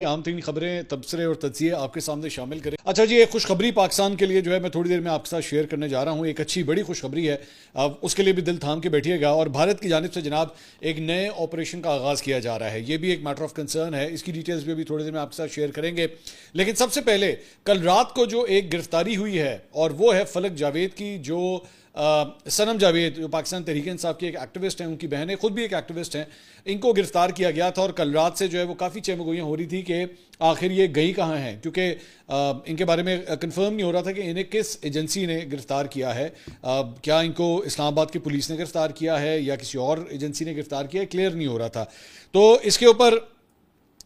आम तरीन खबरें, तबसरे और तज्जिए आपके सामने शामिल करें। अच्छा जी, एक खुशखबरी पाकिस्तान के लिए जो है मैं थोड़ी देर में आपके साथ शेयर करने जा रहा हूँ। एक अच्छी बड़ी खुशखबरी है, अब उसके लिए भी दिल थाम के बैठिएगा। और भारत की जानिब से जनाब एक नए ऑपरेशन का आगाज़ किया जा रहा है। ये भी एक मैटर ऑफ कंसर्न है, इसकी डिटेल्स भी थोड़ी देर में आपके साथ शेयर करेंगे। लेकिन सबसे पहले कल रात को जो एक गिरफ्तारी हुई है और वो है फलक जावेद की, जो सनम जावेद जो पाकिस्तान तहरीक इंसाफ के एक एक्टिविस्ट हैं, उनकी बहन है, खुद भी एक एक्टिविस्ट हैं। इनको गिरफ्तार किया गया था और कल रात से जो है वो काफ़ी चहमगोइयाँ हो रही थी कि आखिर ये गई कहाँ हैं, क्योंकि इनके बारे में कंफर्म नहीं हो रहा था कि इन्हें किस एजेंसी ने गिरफ्तार किया है। क्या इनको इस्लामाबाद की पुलिस ने गिरफ्तार किया है या किसी और एजेंसी ने गिरफ्तार किया है, क्लियर नहीं हो रहा था। तो इसके ऊपर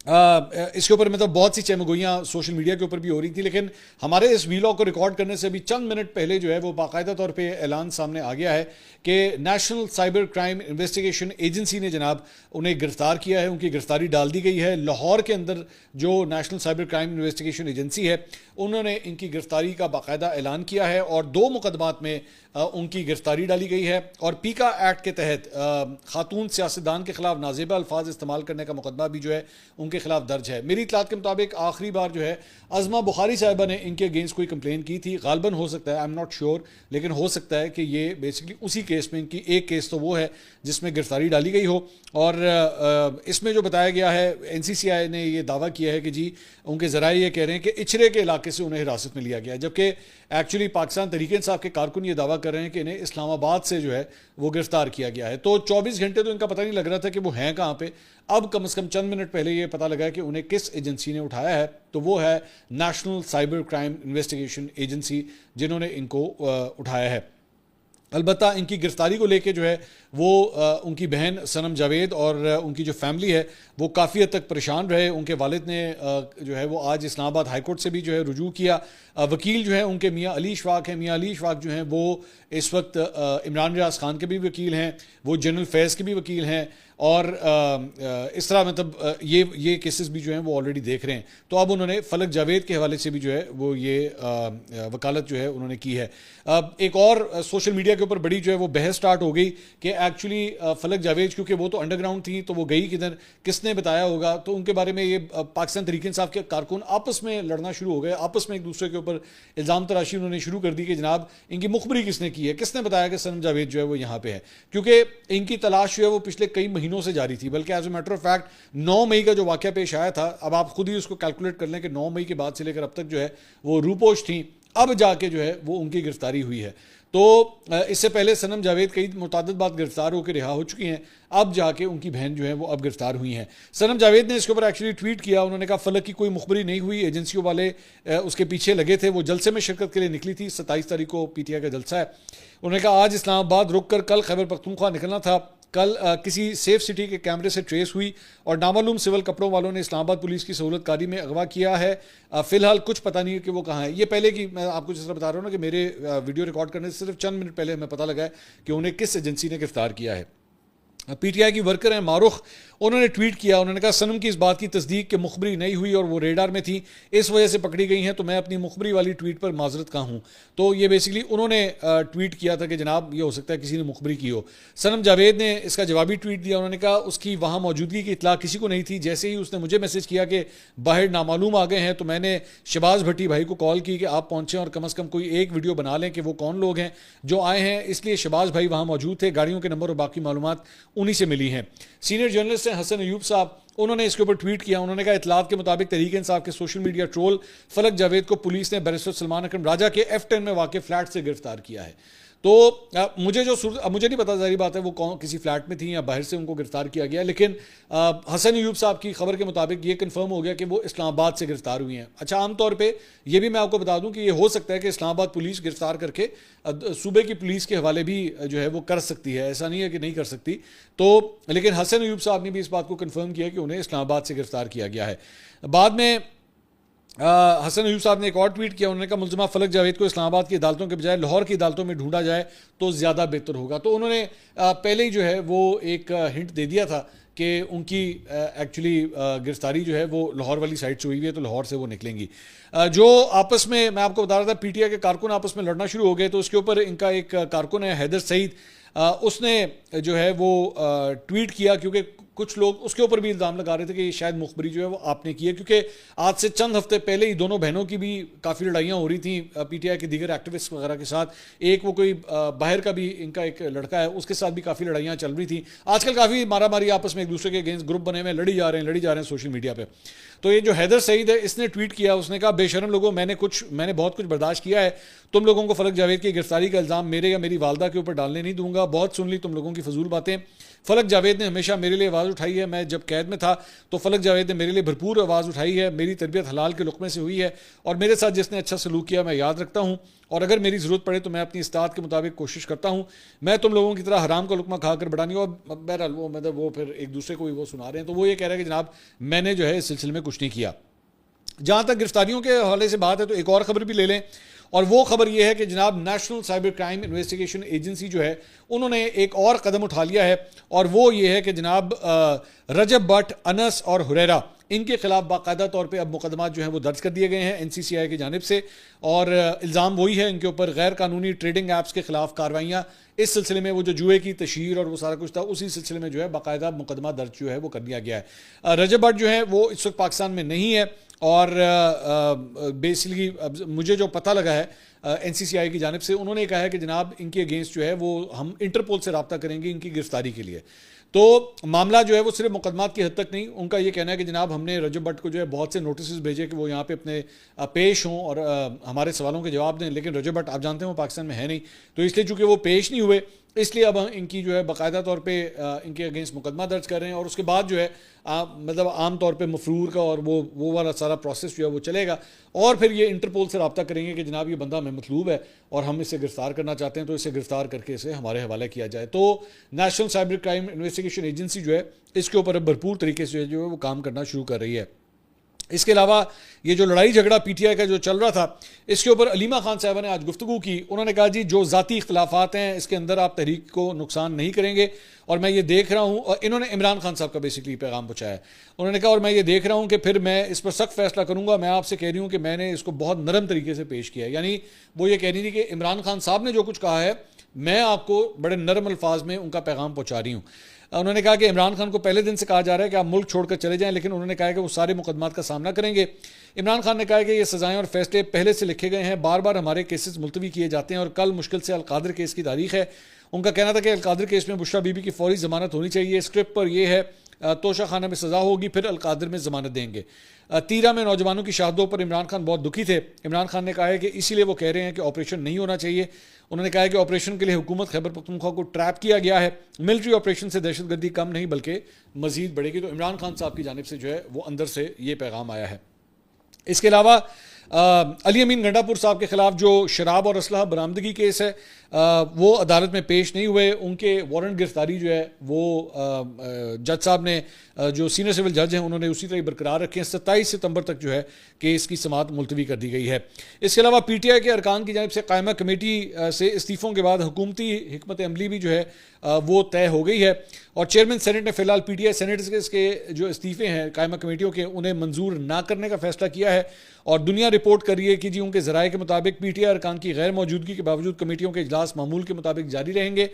मतलब बहुत सी चहमगोइयाँ सोशल मीडिया के ऊपर भी हो रही थी। लेकिन हमारे इस वीलॉग को रिकॉर्ड करने से अभी चंद मिनट पहले जो है वो बाकायदा तौर पे ऐलान सामने आ गया है कि national cyber crime investigation agency ने जनाब उन्हें गिरफ्तार किया है। उनकी गिरफ्तारी डाल दी गई है। लाहौर के अंदर जो national cyber crime investigation agency है, उन्होंने इनकी गिरफ्तारी का बाकायदा ऐलान किया है और 2 मुकदमात में उनकी गिरफ्तारी डाली गई है। और पीका एक्ट के तहत खातून सियासतदान के खिलाफ नाजेबा अल्फाज इस्तेमाल करने का मुकदमा भी जो है उनके खिलाफ दर्ज है। मेरी इतलात के मुताबिक आखिरी बार जो है अज़मा बुखारी साहिबा ने इनके अगेंस्ट कोई कंप्लेन की थी, गालबन हो सकता है, आई एम नॉट श्योर, लेकिन हो सकता है कि ये बेसिकली उसी केस में इनकी एक केस तो वो है जिसमें गिरफ्तारी डाली गई हो। और इसमें जो बताया गया है, NCCI ने ये दावा किया है कि जी उनके ज़राए ये कह रहे हैं कि इचरे के इलाके से उन्हें हिरासत में लिया गया, जबकि एक्चुअली पाकिस्तान तहरीक इंसाफ के कारकुन ये दावा कर रहे हैं कि इन्हें इस्लामाबाद से जो है वो गिरफ्तार किया गया है। तो 24 घंटे तो इनका पता नहीं लग रहा था कि वो हैं कहाँ पे। अब कम से कम चंद मिनट पहले ये पता लगा कि उन्हें किस एजेंसी ने उठाया है, तो वो है national cyber crime investigation agency, जिन्होंने इनको उठाया है। अलबत्ता इनकी गिरफ्तारी को लेके जो है वो उनकी बहन सनम जावेद और उनकी जो फैमिली है वो काफ़ी हद तक परेशान रहे। उनके वालिद ने जो है वो आज इस्लामाबाद हाई कोर्ट से भी जो है रुजू किया। वकील जो है उनके मियाँ अली इशफाक हैं। मियाँ अली इशफाक जो हैं वो इस वक्त इमरान रियाज खान के भी वकील हैं, वो जनरल फैज़ के भी वकील हैं। और इस तरह मतलब ये केसेस भी जो हैं वो ऑलरेडी देख रहे हैं। तो अब उन्होंने फलक जावेद के हवाले से भी जो है वो ये वकालत जो है उन्होंने की है। अब एक और सोशल मीडिया के ऊपर बड़ी जो है वो बहस स्टार्ट हो गई कि एक्चुअली फलक जावेद, क्योंकि वो तो अंडरग्राउंड थी, तो वो गई किधर, किसने बताया होगा। तो उनके बारे में ये पाकिस्तान तहरीक इंसाफ के कारकुन आपस में लड़ना शुरू हो गए, आपस में एक दूसरे के ऊपर इल्ज़ाम तराशी उन्होंने शुरू कर दी कि जनाब इनकी मुखबरी किसने की है, किसने बताया कि सनम जावेद जो है वो यहाँ पे है। क्योंकि इनकी तलाश जो है वो पिछले कई महीनों से जारी थी, बल्कि as a matter of fact 9 मई का जो वाक़या पेश आया था, अब आप खुद ही उसको कैलकुलेट कर लें कि 9 मई के बाद से लेकर अब तक जो है वो रूपोश थी, अब जाके जो है वो उनकी गिरफ्तारी हुई है। तो इससे पहले सनम जावेद कई मुतादिद बार गिरफ्तार होकर रिहा हो चुकी हैं, अब जाके उनकी बहन जो है वो अब गिरफ्तार हुई हैं। सनम जावेद ने इसके ऊपर एक्चुअली ट्वीट किया। उन्होंने कहा फलक की कोई मुखबरी नहीं हुई, एजेंसियों वाले उसके पीछे लगे थे। वो जलसे में शिरकत के लिए निकली थी, 27 तारीख को PTI का जलसा है। उन्होंने कहा आज इस्लामाबाद रुक कर कल खैबर पख्तूनख्वा निकलना था। कल किसी सेफ सिटी के कैमरे से ट्रेस हुई और नामालूम सिविल कपड़ों वालों ने इस्लामाबाद पुलिस की सहूलतकारी में अगवा किया है। फिलहाल कुछ पता नहीं है कि वो कहाँ है। ये पहले की मैं आपको जिस तरह बता रहा हूँ ना कि मेरे वीडियो रिकॉर्ड करने से सिर्फ चंद मिनट पहले हमें पता लगा है कि उन्हें किस एजेंसी ने गिरफ्तार किया है। PTI की वर्कर हैं मारूख, उन्होंने ट्वीट किया। उन्होंने कहा सनम की इस बात की तस्दीक कि मुखबरी नहीं हुई और वो रेडार में थी, इस वजह से पकड़ी गई हैं, तो मैं अपनी मुखबरी वाली ट्वीट पर माजरत का हूँ। तो ये बेसिकली उन्होंने ट्वीट किया था कि जनाब ये हो सकता है किसी ने मुखबरी की हो। सनम जावेद ने इसका जवाबी ट्वीट दिया। उन्होंने कहा उसकी वहाँ मौजूदगी की इतला किसी को नहीं थी। जैसे ही उसने मुझे मैसेज किया कि बाहर नामालूम आ गए हैं, तो मैंने शहबाज भट्टी भाई को कॉल की कि आप पहुँचें और कम अज़ कम कोई एक वीडियो बना लें कि वो कौन लोग हैं जो आए हैं। इसलिए शहबाज भाई वहाँ मौजूद थे, गाड़ियों के नंबर और बाकी मालूमात उन्हीं से मिली हैं। सीनियर जर्नलिस्ट हैं हसन अयूब साहब, उन्होंने इसके ऊपर ट्वीट किया। उन्होंने कहा इतलात के मुताबिक तहरीक इंसाफ के सोशल मीडिया ट्रोल फलक जावेद को पुलिस ने बैरिस्टर सलमान अकरम राजा के F10 में वाक़ फ्लैट से गिरफ्तार किया है। तो मुझे नहीं पता, जारी बात है वो कौन किसी फ्लैट में थी या बाहर से उनको गिरफ्तार किया गया, लेकिन हसन अयूब साहब की खबर के मुताबिक ये कंफर्म हो गया कि वो इस्लामाबाद से गिरफ्तार हुई हैं। अच्छा, आमतौर पे ये भी मैं आपको बता दूं कि ये हो सकता है कि इस्लामाबाद पुलिस गिरफ्तार करके सूबे की पुलिस के हवाले भी जो है वो कर सकती है, ऐसा नहीं है कि नहीं कर सकती। तो लेकिन हसन अयूब साहब ने भी इस बात को कन्फर्म किया कि उन्हें इस्लामाबाद से गिरफ्तार किया गया है। बाद में हसन अयूब साहब ने एक और ट्वीट किया। उन्होंने कहा मुलजिमा फलक जावेद को इस्लामाबाद की अदालतों के बजाय लाहौर की अदालतों में ढूंढा जाए तो ज़्यादा बेहतर होगा। तो उन्होंने पहले ही जो है वो एक हिंट दे दिया था कि उनकी एक्चुअली गिरफ्तारी जो है वो लाहौर वाली साइड से हुई है, तो लाहौर से वो निकलेंगी। जो आपस में मैं आपको बता रहा था PTI के कारकुन आपस में लड़ना शुरू हो गए, तो उसके ऊपर इनका एक कारकुन है हैदर सईद, उसने जो है वो ट्वीट किया, क्योंकि कुछ लोग उसके ऊपर भी इल्ज़ाम लगा रहे थे कि ये शायद मुखबरी जो है वो आपने की है, क्योंकि आज से चंद हफ्ते पहले ही दोनों बहनों की भी काफ़ी लड़ाइयाँ हो रही थी पीटीआई के दीगर एक्टिविस्ट वगैरह के साथ। एक वो कोई बाहर का भी इनका एक लड़का है, उसके साथ भी काफ़ी लड़ाइयाँ चल रही थी। आजकल काफ़ी मारामारी आपस में एक दूसरे के अगेंस्ट ग्रुप बने हुए लड़ी जा रहे हैं सोशल मीडिया पर। तो ये जो हैदर सईद है, इसने ट्वीट किया, उसने कहा बेशरम लोगों, मैंने बहुत कुछ बर्दाश्त किया है, तुम लोगों को फलक जावेद की गिरफ्तारी का इल्ज़ाम मेरे या मेरी वालदा के ऊपर डालने नहीं दूंगा। बहुत सुन ली तुम लोगों की फजूल बातें। फलक जावेद ने हमेशा मेरे लिए आवाज़ उठाई है। मैं जब कैद में था तो फलक जावेद ने मेरे लिए भरपूर आवाज़ उठाई है। मेरी तरबियत हलाल के लुक़मे से हुई है और मेरे साथ जिसने अच्छा सलूक किया मैं याद रखता हूँ, और अगर मेरी ज़रूरत पड़े तो मैं अपनी इस्तात के मुताबिक कोशिश करता हूँ। मैं तुम लोगों की तरह हराम का लुकमा खाकर बढ़ा नहीं। और बहरहाल वो मतलब वो फिर एक दूसरे को भी वो सुना रहे हैं। तो वो ये कह रहे हैं कि जनाब मैंने जो है इस सिलसिले में कुछ नहीं किया। जहाँ तक गिरफ्तारियों के हवाले से बात है तो एक और ख़बर भी ले लें, और वो खबर ये है कि जनाब national cyber crime investigation agency जो है उन्होंने एक और कदम उठा लिया है, और वो ये है कि जनाब रजब भट्ट, अनस और हुरैरा, इनके खिलाफ बाकायदा तौर पे अब मुकदमा जो है वो दर्ज कर दिए गए हैं एनसीसीआई की जानिब से। और इल्ज़ाम वही है, इनके ऊपर गैर कानूनी ट्रेडिंग ऐप्स के खिलाफ कार्रवाइयाँ, इस सिलसिले में वो जो जुए की तशहीर और वो सारा कुछ था उसी सिलसिले में जो है बाकायदा मुकदमा दर्ज जो है वो कर दिया गया है। रजब भट्ट जो है वो इस वक्त पाकिस्तान में नहीं है, और बेसिकली मुझे जो पता लगा है एनसीसीआई की जानिब से, उन्होंने कहा है कि जनाब इनके अगेंस्ट जो है वो हम इंटरपोल से रब्ता करेंगे इनकी गिरफ्तारी के लिए। तो मामला जो है वो सिर्फ मुकदमात की हद तक नहीं, उनका ये कहना है कि जनाब हमने रजब भट्ट को जो है बहुत से नोटिस भेजे कि वो यहाँ पे अपने पेश हों और हमारे सवालों के जवाब दें, लेकिन रजब भट्ट आप जानते हैं वो पाकिस्तान में है नहीं, तो इसलिए चूँकि वो पेश नहीं हुए इसलिए अब इनकी जो है बाकायदा तौर पे इनके अगेंस्ट मुकदमा दर्ज कर रहे हैं, और उसके बाद जो है मतलब आम तौर पे मफरूर का और वो वाला सारा प्रोसेस जो है वो चलेगा, और फिर ये इंटरपोल से रब्ता करेंगे कि जनाब ये बंदा हमें मतलूब है और हम इसे गिरफ्तार करना चाहते हैं, तो इसे गिरफ्तार करके इसे हमारे हवाले किया जाए। तो national cyber crime investigation agency जो है इसके ऊपर भरपूर तरीके से जो है वो काम करना शुरू कर रही है। इसके अलावा ये जो लड़ाई झगड़ा पीटीआई का जो चल रहा था, इसके ऊपर अलीमा खान साहबा ने आज गुफ्तगू की। उन्होंने कहा जी जो ज़ाती इख्तलाफात हैं इसके अंदर आप तहरीक को नुकसान नहीं करेंगे, और मैं ये देख रहा हूँ, और इन्होंने इमरान खान साहब का बेसिकली पैगाम पहुँचाया। उन्होंने कहा और मैं ये देख रहा हूँ कि फिर मैं इस पर सख्त फैसला करूँगा। मैं आपसे कह रही हूँ कि मैंने इसको बहुत नरम तरीके से पेश किया है। यानी वो ये कह रही थी कि इमरान खान साहब ने जो कुछ कहा है मैं आपको बड़े नरम अल्फाज में उनका पैगाम पहुँचा रही हूँ। उन्होंने कहा कि इमरान खान को पहले दिन से कहा जा रहा है कि आप मुल्क छोड़कर चले जाएं, लेकिन उन्होंने कहा कि वो सारे मुकदमात का सामना करेंगे। इमरान खान ने कहा कि ये सजाएं और फैसले पहले से लिखे गए हैं, बार बार हमारे केसेस मुलतवी किए जाते हैं और कल मुश्किल से अलकादर केस की तारीख है। उनका कहना था कि अलकादर केस में बुशरा बीबी की फौरी जमानत होनी चाहिए। स्क्रिप्ट पर यह है तोशा खाना में सजा होगी, फिर अलकादर में जमानत देंगे। तीरा में नौजवानों की शहादतों पर इमरान खान बहुत दुखी थे। इमरान खान ने कहा है कि इसीलिए वो कह रहे हैं कि ऑपरेशन नहीं होना चाहिए। उन्होंने कहा है कि ऑपरेशन के लिए हुकूमत खैबर पख्तूनख्वा को ट्रैप किया गया है। मिलिट्री ऑपरेशन से दहशतगर्दी कम नहीं बल्कि मजीद बढ़ेगी। तो इमरान खान साहब की जानिब से जो है वो अंदर से ये पैगाम आया है। इसके अलावा अली अमीन गंडापुर साहब के खिलाफ जो शराब और असलहा बरामदगी केस है वो अदालत में पेश नहीं हुए। उनके वारंट गिरफ्तारी जो है वो जज साहब ने जो सीनियर सिविल जज हैं उन्होंने उसी तरह बरकरार रखे हैं। 27 सितंबर तक जो है केस की समाअत मुलतवी कर दी गई है। इसके अलावा पीटीआई के अरकान की जानिब से कायमा कमेटी से इस्तीफ़ों के बाद हुकूमती हिकमत अमली भी जो है वो तय हो गई है, और चेयरमैन सेनेट ने फिलहाल पीटीआई सेनेटर्स के जो इस्तीफ़े हैं कायमा कमेटियों के उन्हें मंजूर ना करने का फैसला किया है। और दुनिया रिपोर्ट कर रही है कि जी उनके ज़राए के मुताबिक पीटीआई अरकान की गैर मौजूदगी के बावजूद कमेटियों के इजलास मामूल के मुताबिक जारी रहेंगे।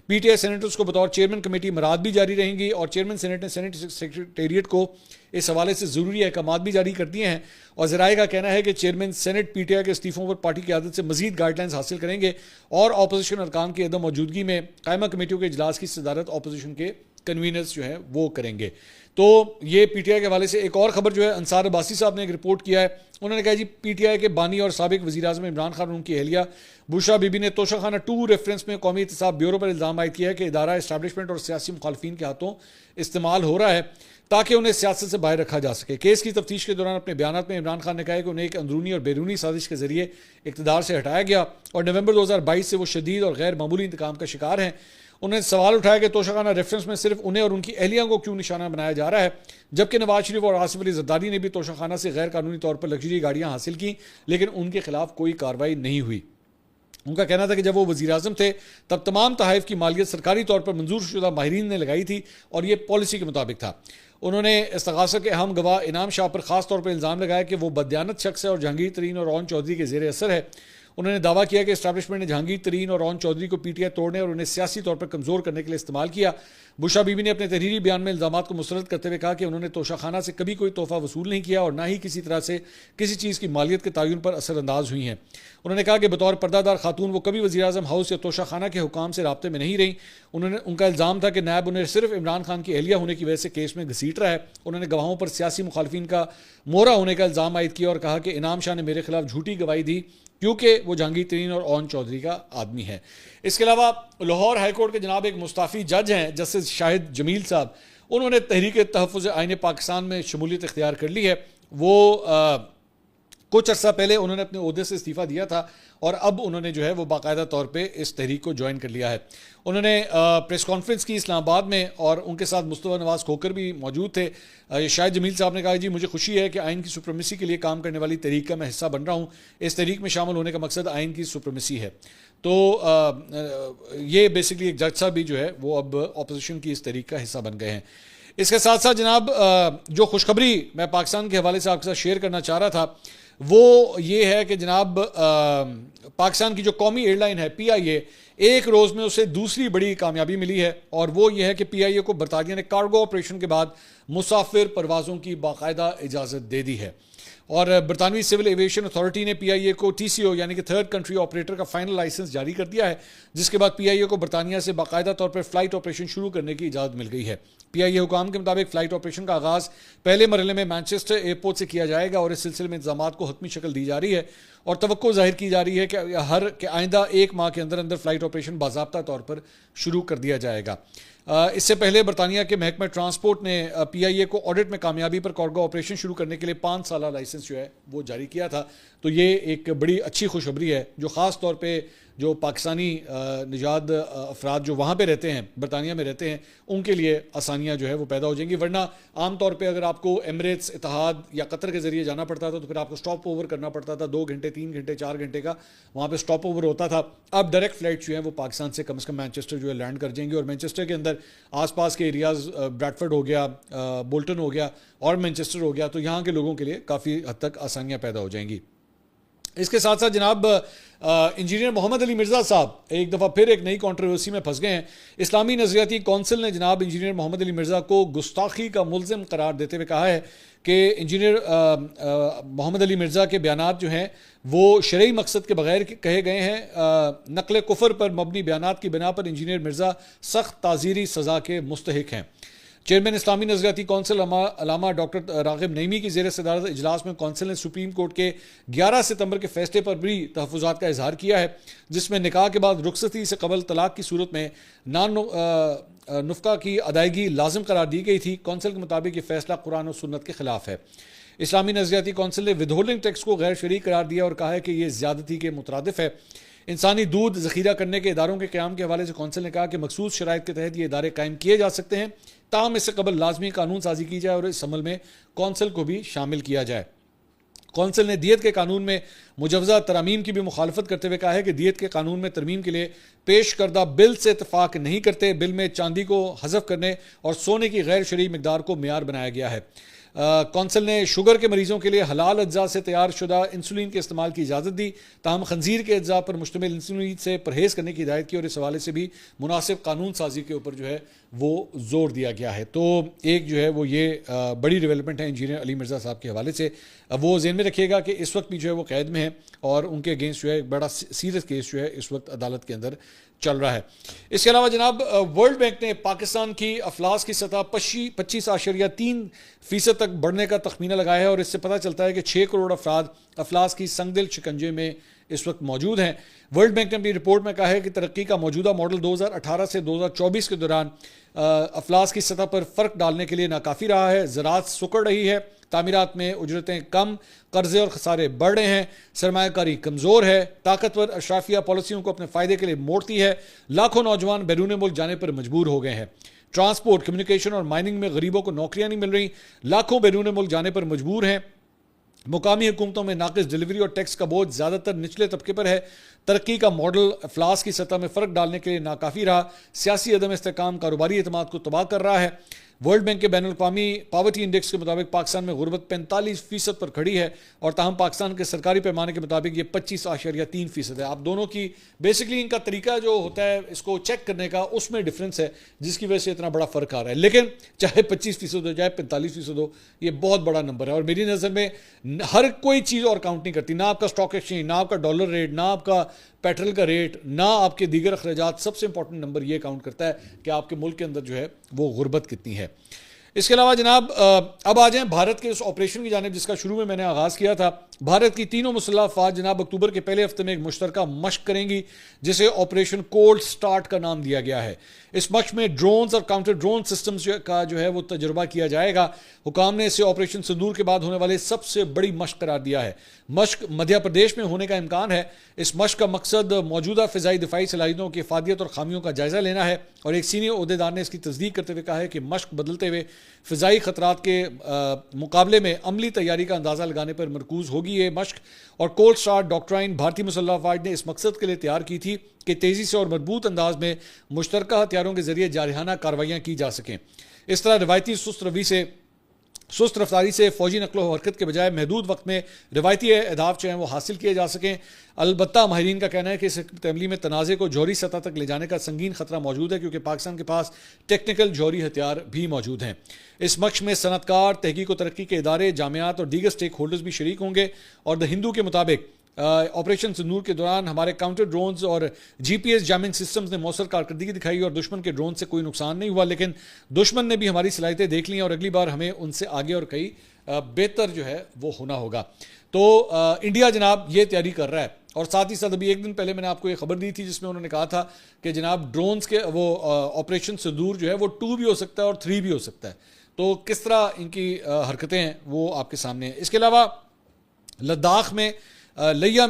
पीटीआई सेनेटर्स को बतौर चेयरमैन कमेटी मराद भी जारी रहेंगी, और चेयरमैन सेनेट ने सेनेट सेक्रेटेरिएट को इस हवाले से ज़रूरी अहकामात भी जारी कर दिए हैं। और ज़राए का कहना है कि चेयरमैन सेनेट पीटीआई के इस्तीफ़ों पर पार्टी की आदत से मजीद गाइडलाइंस हासिल करेंगे, और अपोजिशन अरकान की अदम मौजूदगी में कायमा कमेटियों के इजलास की सदारत अपोजिशन के कन्वीनर्स जो है वो करेंगे। तो ये पीटीआई के हवाले से एक और खबर जो है अंसार अब्बासी साहब ने एक रिपोर्ट किया है। उन्होंने कहा जी पीटीआई के बानी और साबिक वज़ीर आज़म इमरान खान और उनकी अहलिया बुशरा बीबी ने तोशाखाना 2 रेफरेंस में कौमी एहतसाब ब्यूरो पर इल्ज़ाम आयद किया है कि इदारा इस्टेब्लिशमेंट और सियासी मुखालफिन के हाथों इस्तेमाल हो रहा है ताकि उन्हें सियासत से बाहर रखा जा सके। केस की तफ्तीश के दौरान अपने बयान में इमरान खान ने कहा कि उन्हें एक अंदरूनी और बैरूनी साजिश के जरिए इक़्तिदार से हटाया गया और नवंबर 2022 से वो शदीद और गैर मामूली इंतकाम का शिकार हैं। उन्होंने सवाल उठाया कि तोशाखाना रेफरेंस में सिर्फ उन्हें और उनकी अहलिया को क्यों निशाना बनाया जा रहा है, जबकि नवाज शरीफ और आसिफ अली जरदारी ने भी तोशाखाना से गैर कानूनी तौर पर लग्जरी गाड़ियाँ हासिल की, लेकिन उनके खिलाफ कोई कार्रवाई नहीं हुई। उनका कहना था कि जब वो वज़ीर आज़म थे तब तमाम तहाइफ की मालियत सरकारी तौर पर मंजूर शुदा माहिरीन ने लगाई थी और ये पॉलिसी के मुताबिक था। उन्होंने इस्तग़ासा के अहम गवाह इनाम शाह पर ख़ास तौर पर इल्ज़ाम लगाया कि वो बदयानत शख्स है और जहांगीर तरीन और ओन चौधरी के ज़ेर असर है। उन्होंने दावा किया कि एस्टैब्लिशमेंट ने जहांगीर तरीन और रॉन चौधरी को पीटीआई तोड़ने और उन्हें सियासी तौर पर कमजोर करने के लिए इस्तेमाल किया। बुशरा बीबी ने अपने तहरीरी बयान में इल्जामात को मुस्तरद करते हुए कहा कि उन्होंने तोशाखाना से कभी कोई तोहफा वसूल नहीं किया और ना ही किसी तरह से किसी चीज़ की मालियत के तयन पर असरअंदाज हुई हैं। उन्होंने कहा कि बतौर पर्दादार खातून वो कभी वज़ीर आज़म हाउस या तोशाखाना के हुकाम से राब्ते में नहीं रही। उनका इल्ज़ाम था कि नायब उन्हें सिर्फ इमरान खान की एहलिया होने की वजह से केस में घसीट रहा है। उन्होंने गवाहों पर सियासी मुखालफिन का मोहरा होने का इल्ज़ाम आयद किया और कहा कि इनाम शाह ने मेरे खिलाफ झूठी गवाही दी क्योंकि वो जहांगीर तरीन और रॉन चौधरी का आदमी है। इसके अलावा लाहौर हाईकोर्ट के जनाब एक मुस्ताफ़ी जज हैं जस्टिस शाहिद जमील साहब, उन्होंने तहरीक तहफ़्फ़ुज़ आईन पाकिस्तान में शमूलियत इख्तियार कर ली है। वो कुछ अर्सा पहले उन्होंने अपने ओहदे से इस्तीफ़ा दिया था और अब उन्होंने जो है वो बाकायदा तौर पे इस तहरीक को ज्वाइन कर लिया है। उन्होंने प्रेस कॉन्फ्रेंस की इस्लामाबाद में और उनके साथ मुस्तफा नवाज खोकर भी मौजूद थे। शाहिद जमील साहब ने कहा जी मुझे खुशी है कि आइन की सुप्रीमेसी के लिए काम करने वाली तहरीक का मैं हिस्सा बन रहा हूँ। इस तहरीक में शामिल होने का मकसद आइन की सुप्रीमेसी है। तो ये बेसिकली एक जज साहब भी जो है वो अब अपोजिशन की इस तहरीक का हिस्सा बन गए हैं। इसके साथ साथ जनाब जो खुशखबरी मैं पाकिस्तान के हवाले से आपके साथ शेयर करना चाह रहा था वो ये है कि जनाब पाकिस्तान की जो कौमी एयरलाइन है PIA, एक रोज़ में उसे दूसरी बड़ी कामयाबी मिली है और वो ये है कि PIA को बरतानिया ने कार्गो ऑपरेशन के बाद मुसाफिर परवाज़ों की बाकायदा इजाज़त दे दी है। और बरतानवी सिविल एविएशन अथॉरिटी ने PIA को TCO यानी कि थर्ड कंट्री ऑपरेटर का फाइनल लाइसेंस जारी कर दिया है, जिसके बाद PIA को बरतानिया से बाकायदा तौर पर फ्लाइट ऑपरेशन शुरू करने की इजाज़त मिल गई है। PIA हुकाम के मुताबिक फ़्लाइट ऑपरेशन का आगाज़ पहले मरहले में मैनचेस्टर एयरपोर्ट से किया जाएगा और इस सिलसिले में इंतजामात को हतमी शक्ल दी जा रही है और तवक्को जाहिर की जा रही है कि आइंदा 1 माह के अंदर अंदर फ़्लाइट ऑपरेशन बाज़ाब्ता तौर पर शुरू कर दिया जाएगा। इससे पहले बरतानिया के महकमा ट्रांसपोर्ट ने PIA को ऑडिट में कामयाबी पर कार्गो ऑपरेशन शुरू करने के लिए 5 साल लाइसेंस जो है वो जारी किया था। तो ये एक बड़ी अच्छी खुशखबरी है जो ख़ास तौर पे जो पाकिस्तानी निजाद अफराद जो वहाँ पे रहते हैं, बरतानिया में रहते हैं, उनके लिए आसानियाँ जो है वो पैदा हो जाएंगी। वरना आम तौर पे अगर आपको एमिरेट्स, इतिहाद या कतर के ज़रिए जाना पड़ता था तो फिर आपको स्टॉप ओवर करना पड़ता था, 2 घंटे 3 घंटे 4 घंटे का वहाँ पे स्टॉप ओवर होता था। अब डायरेक्ट फ़्लाइट जो है वो पाकिस्तान से कम मैनचेस्टर जो है लैंड कर जाएंगे और मैनचेस्टर के अंदर आसपास के एरियाज़ ब्रैडफर्ड हो गया, बोल्टन हो गया और मैनचेस्टर हो गया, तो यहाँ के लोगों के लिए काफ़ी हद तक आसानियाँ पैदा हो जाएंगी। इसके साथ साथ जनाब इंजीनियर मोहम्मद अली मिर्ज़ा साहब एक दफ़ा फिर एक नई कंट्रोवर्सी में फंस गए हैं। इस्लामी नज़रियाती कौंसिल ने जनाब इंजीनियर मोहम्मद अली मिर्ज़ा को गुस्ताखी का मुल्ज़िम करार देते हुए कहा है कि इंजीनियर मोहम्मद अली मिर्ज़ा के बयानात जो हैं वो शरई मकसद के बगैर कहे गए हैं। नकल कुफर पर मबनी बयानात की बिना पर इंजीनियर मिर्ज़ा सख्त ताज़ीरी सज़ा के मुस्तहिक हैं। चेयरमैन इस्लामी नज़रियाती कौंसिल अलामा डॉक्टर रागिब नईमी की ज़ेर सदारत इजलास में कौंसिल ने सुप्रीम कोर्ट के 11 सितंबर के फैसले पर भी तहफ़्फ़ुज़ात का इजहार किया है, जिसमें निकाह के बाद रुखसती से कबल तलाक की सूरत में नुफ़का की अदायगी लाजिम करार दी गई थी। कौंसिल के मुताबिक ये फैसला कुरान और सुन्नत के खिलाफ है। इस्लामी नज़रियाती कौंसिल ने विदहोल्डिंग टैक्स को गैर शरई करार दिया और कहा है कि यह ज़्यादती के मुतरादिफ है। इंसानी दूध ज़ख़ीरा करने के इदारों के क़याम के हवाले से कौंसिल ने कहा कि मखसूस शराइत के तहत ये इदारे कायम किए जा सकते हैं, ताहम इससे कबल लाजमी कानून साजी की जाए और इस अमल में कौंसिल को भी शामिल किया जाए। कौंसिल ने दियत के कानून में मुजवज़ा तरमीम की भी मुखालफत करते हुए कहा है कि दियत के कानून में तरमीम के लिए पेश करदा बिल से इतफाक़ नहीं करते। बिल में चांदी को हज़फ करने और सोने की गैर शरई मिकदार को मेयार बनाया गया है। कौंसिल ने शुगर के मरीजों के लिए हलाल अज्जा से तैयार शुदा इंसुलिन के इस्तेमाल की इजाज़त दी, ताहम खंजीर के अज्जा पर मुश्तमिल इंसुलिन से परहेज़ करने की हिदायत की और इस हवाले से भी मुनासिब कानून साजी के ऊपर जो है वो जोर दिया गया है। तो एक जो है वो ये बड़ी डेवलपमेंट है इंजीनियर अली मिर्ज़ा साहब के हवाले से। वो ज़हन में रखिएगा कि इस वक्त भी जो है वो कैद में है और उनके अगेंस्ट जो है एक बड़ा सीरियस केस जो है इस वक्त अदालत के अंदर चल रहा है। इसके अलावा जनाब वर्ल्ड बैंक ने पाकिस्तान की अफलास की सतह 25.3% तक बढ़ने का तखमीना लगाया है और इससे पता चलता है कि 6 करोड़ अफराद अफलास की संगदिल शिकंजे में इस वक्त मौजूद हैं। वर्ल्ड बैंक ने अपनी रिपोर्ट में कहा है कि तरक्की का मौजूदा मॉडल 2018 से 2024 के दौरान अफलास की सतह पर फ़र्क डालने के लिए नाकाफ़ी रहा है। ज़राअत सुकड़ रही है, तामीरात में उजरतें कम, कर्जे और खसारे बढ़ रहे हैं, सरमायाकारी कमज़ोर है, ताकतवर अशराफिया पॉलिसियों को अपने फ़ायदे के लिए मोड़ती है, लाखों नौजवान बैरून मुल्क जाने पर मजबूर हो गए हैं। ट्रांसपोर्ट, कम्युनिकेशन और माइनिंग में गरीबों को नौकरियां नहीं मिल रही, लाखों बैरून मुल्क जाने पर मजबूर हैं। मुकामी हुकूमतों में नाकिस डिलीवरी और टैक्स का बोझ ज़्यादातर निचले तबके पर है। तरक्की का मॉडल अफलास की सतह में फ़र्क डालने के लिए नाकाफ़ी रहा। सियासी अदम इस्तेहकाम कारोबारी एतमाद को तबाह कर रहा है। वर्ल्ड बैंक के बैनुल-अक़वामी पावर्टी इंडेक्स के मुताबिक पाकिस्तान में गुर्बत 45% पर खड़ी है और ताहम पाकिस्तान के सरकारी पैमाने के मुताबिक ये 25.3% है। आप दोनों की बेसिकली इनका तरीका जो होता है इसको चेक करने का, उसमें डिफरेंस है जिसकी वजह से इतना बड़ा फ़र्क आ रहा है। लेकिन चाहे 25% हो चाहे 45% हो, ये बहुत बड़ा नंबर है और मेरी नज़र में हर कोई चीज़ और काउंट नहीं करती, ना आपका स्टॉक एक्सचेंज, ना आपका डॉलर रेट, ना आपका पेट्रोल का रेट, ना आपके दीगर अखराजात। सबसे इंपॉर्टेंट नंबर ये काउंट करता है कि आपके मुल्क के अंदर जो है वो गुर्बत कितनी है। इसके अलावा जनाब अब आ जाएं भारत के उस ऑपरेशन की जानिब जिसका शुरू में मैंने आगाज़ किया था। भारत की तीनों मुसल्लह अफ़वाज जनाब अक्टूबर के पहले हफ्ते में एक मुश्तरका मश्क करेंगी जिसे ऑपरेशन कोल्ड स्टार्ट का नाम दिया गया है। इस मश्क में ड्रोन्स और काउंटर ड्रोन सिस्टम्स का जो है वो तजुर्बा किया जाएगा। हुकाम ने इसे ऑपरेशन सिंदूर के बाद होने वाले सबसे बड़ी मश्क करार दिया है। मश्क मध्य प्रदेश में होने का इम्कान है। इस मश्क का मकसद मौजूदा फ़िज़ाई दिफाई सलाहियतों की इफ़ादियत और खामियों का जायज़ा लेना है और एक सीनियर ओहदेदार ने इसकी तस्दीक करते हुए कहा है कि मश्क बदलते हुए फ़िज़ाई ख़तरात के मुकाबले में अमली तैयारी का अंदाज़ा लगाने पर मरकूज़ होगी ये मश्क। और कोल्ड स्टार्ट डॉक्ट्राइन भारतीय मुसल्लह अफ़वाज ने इस मकसद के लिए तैयार की थी कि तेज़ी से और मजबूत अंदाज में मुश्तरका हथियारों के ज़रिए जारहाना कार्रवाइयाँ की जा सकें। इस तरह रिवायती सुस्त रफ्तारी से फ़ौजी नकलो हरकत के बजाय महदूद वक्त में रिवायती अहदाफ जो हैं वो हासिल किए जा सकें। अलबत्ता माहिरीन का कहना है कि इस अमली में तनाज़े को जौहरी सतह तक ले जाने का संगीन खतरा मौजूद है क्योंकि पाकिस्तान के पास टेक्निकल जौहरी हथियार भी मौजूद हैं। इस मश्क में सनतकार, तहकीक व तरक्की के इदारे, जामियात और दीगर स्टेक होल्डर्स भी शरीक होंगे। और द हिंदू के मुताबिक ऑपरेशन सिंदूर के दौरान हमारे काउंटर ड्रोन्स और GPS जैमिंग सिस्टम्स ने मौसर कारकर्दगी दिखाई और दुश्मन के ड्रोन से कोई नुकसान नहीं हुआ, लेकिन दुश्मन ने भी हमारी सलाहियतें देख ली और अगली बार हमें उनसे आगे और कई बेहतर जो है वो होना होगा। तो इंडिया जनाब ये तैयारी कर रहा है और साथ ही साथ अभी एक दिन पहले मैंने आपको ये खबर दी थी जिसमें उन्होंने कहा था कि जनाब ड्रोन्स के वो ऑपरेशन सिंदूर जो है वो 2 भी हो सकता है और 3 भी हो सकता है। तो किस तरह इनकी हरकतें हैं वो आपके सामने है। इसके अलावा लद्दाख में लद्दाख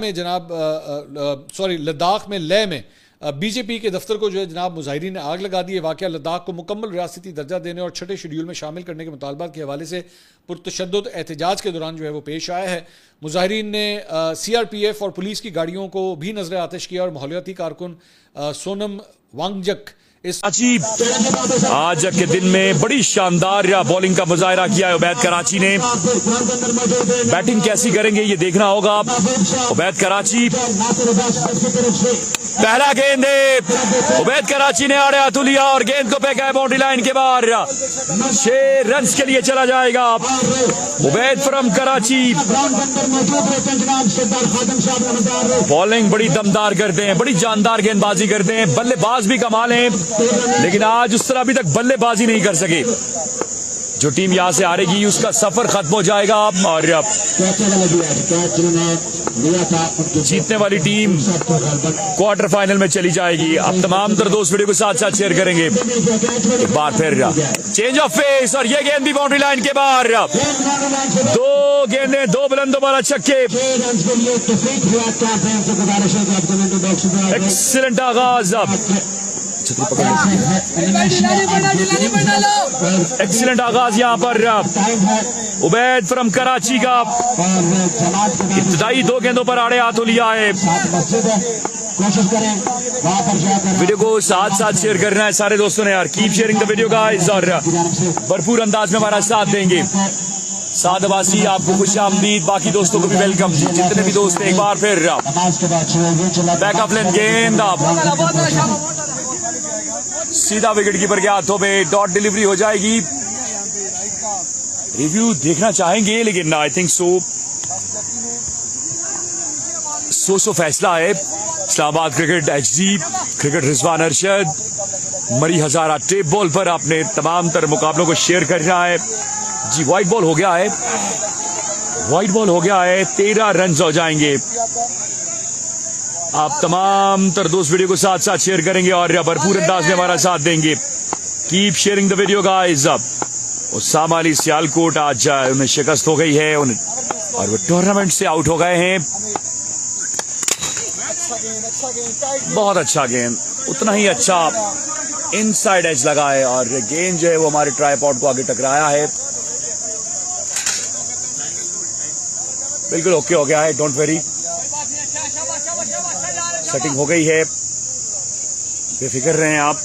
में लेह में बीजेपी के दफ्तर को जो है जनाब मुजाहिरीन ने आग लगा दी है। वाक़या लद्दाख को मुकम्मल रियासती दर्जा देने और छठे शेड्यूल में शामिल करने के मुतालबात के हवाले से पुरतशद्दुद एहतजाज के दौरान जो है वो पेश आया है। मुजाहिरीन ने CRPF और पुलिस की गाड़ियों को भी नजर आतिश किया और माहौलियाती कारकुन सोनम वांगजक आज के दिन में बड़ी शानदार बॉलिंग का मुजाहरा किया है उबैद कराची ने। बैटिंग कैसी करेंगे ये देखना होगा। उबैद कराची पहला गेंद है, उबैद कराची ने आड़े हाथों लिया और गेंद को फेंका है बाउंड्री लाइन के बाहर। 6 रन के लिए चला जाएगा उबैद फ्रॉम कराची। बॉलिंग बड़ी दमदार करते हैं, बड़ी जानदार गेंदबाजी करते हैं, बल्लेबाज भी कमाल हैं, लेकिन आज उस तरह अभी तक बल्लेबाजी नहीं कर सके। जो टीम यहां से हारेगी उसका सफर खत्म हो जाएगा और जीतने वाली टीम क्वार्टर फाइनल में चली जाएगी। अब तमाम तर दोस्त वीडियो को साथ साथ शेयर करेंगे। एक बार फिर चेंज ऑफ फेस और ये गेंद भी बाउंड्री लाइन के बाहर। 2 गेंदें, 2 बुलंदों वाला छक्के। एक्सीलेंट आगाज, एक्सीलेंट आगाज यहाँ पर उबैद फ्रॉम कराची का। इब्तिदाई 2 गेंदों पर आड़े हाथों लिया है। वीडियो को साथ साथ शेयर करना है सारे दोस्तों ने यार। Keep sharing the video guys और भरपूर अंदाज में हमारा साथ देंगे। साद अब्बासी आपको खुश आमदीद, बाकी दोस्तों को भी वेलकम। जितने भी दोस्त एक बार फिर बैक ऑफ लेन गेंद सीधा विकेट कीपर के हाथों में डॉट डिलीवरी हो जाएगी। रिव्यू देखना चाहेंगे लेकिन आई थिंक सो फैसला है। Islamabad cricket HD cricket Rizwan Arshad मरी हजारा टेप बॉल पर आपने तमाम तर मुकाबलों को शेयर करना है जी। व्हाइट बॉल हो गया है, व्हाइट बॉल हो गया है। 13 रन हो जाएंगे। आप तमाम तर दोस्त वीडियो को साथ साथ शेयर करेंगे और भरपूर अंदाज में हमारा साथ देंगे। Keep sharing the video guys. Usama Ali Sialkot आज उन्हें शिकस्त हो गई है और वो टूर्नामेंट से आउट हो गए हैं। बहुत अच्छा गेंद, उतना ही अच्छा इनसाइड एज लगा है और गेंद जो है वो हमारे ट्राइपॉड को आगे टकराया है। बिल्कुल ओके हो गया है, डोंट वेरी। सेटिंग हो गई है, बेफिक्र रहें आप।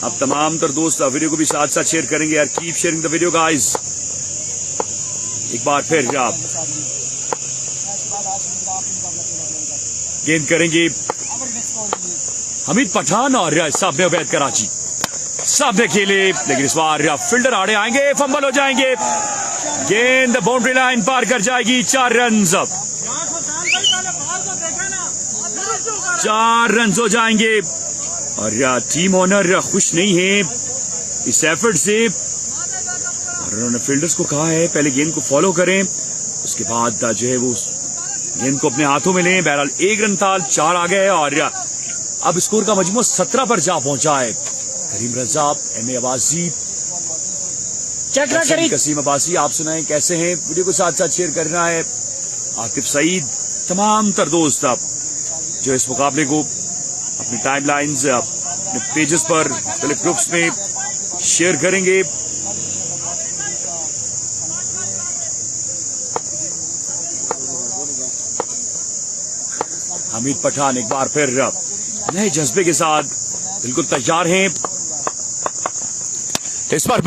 अब तमाम तर दोस्त वीडियो को भी साथ साथ शेयर करेंगे यार, keep sharing the video guys. एक बार फिर आप गेंद करेंगे हमीद पठान और सामने उबैद कराची, सामने खेले लेकिन इस बार फील्डर आड़े आएंगे, फंबल हो जाएंगे, गेंद बाउंड्री लाइन पार कर जाएगी। 4 रन, 4 रन हो जाएंगे और टीम ओनर खुश नहीं है इस एफर्ट से और उन्होंने फील्डर्स को कहा है पहले गेंद को फॉलो करें, उसके बाद जो है वो गेंद को अपने हाथों में लें। बहरहाल 1 रन था, 4 आ गए और अब स्कोर का मजमू 17 पर जा पहुंचा है। करीम रजा, एम.ए. अब्बासी, कसीम अब्बासी, आप सुनाएं कैसे हैं? वीडियो को साथ साथ शेयर करना है। आतिफ सईद, तमाम तर दोस्त आप जो इस मुकाबले को अपनी टाइमलाइंस, अपने पेजेस पर, मुख्तलिफ ग्रुप्स में शेयर करेंगे। हमीद पठान एक बार फिर नए जज्बे के साथ बिल्कुल तैयार हैं इस पर।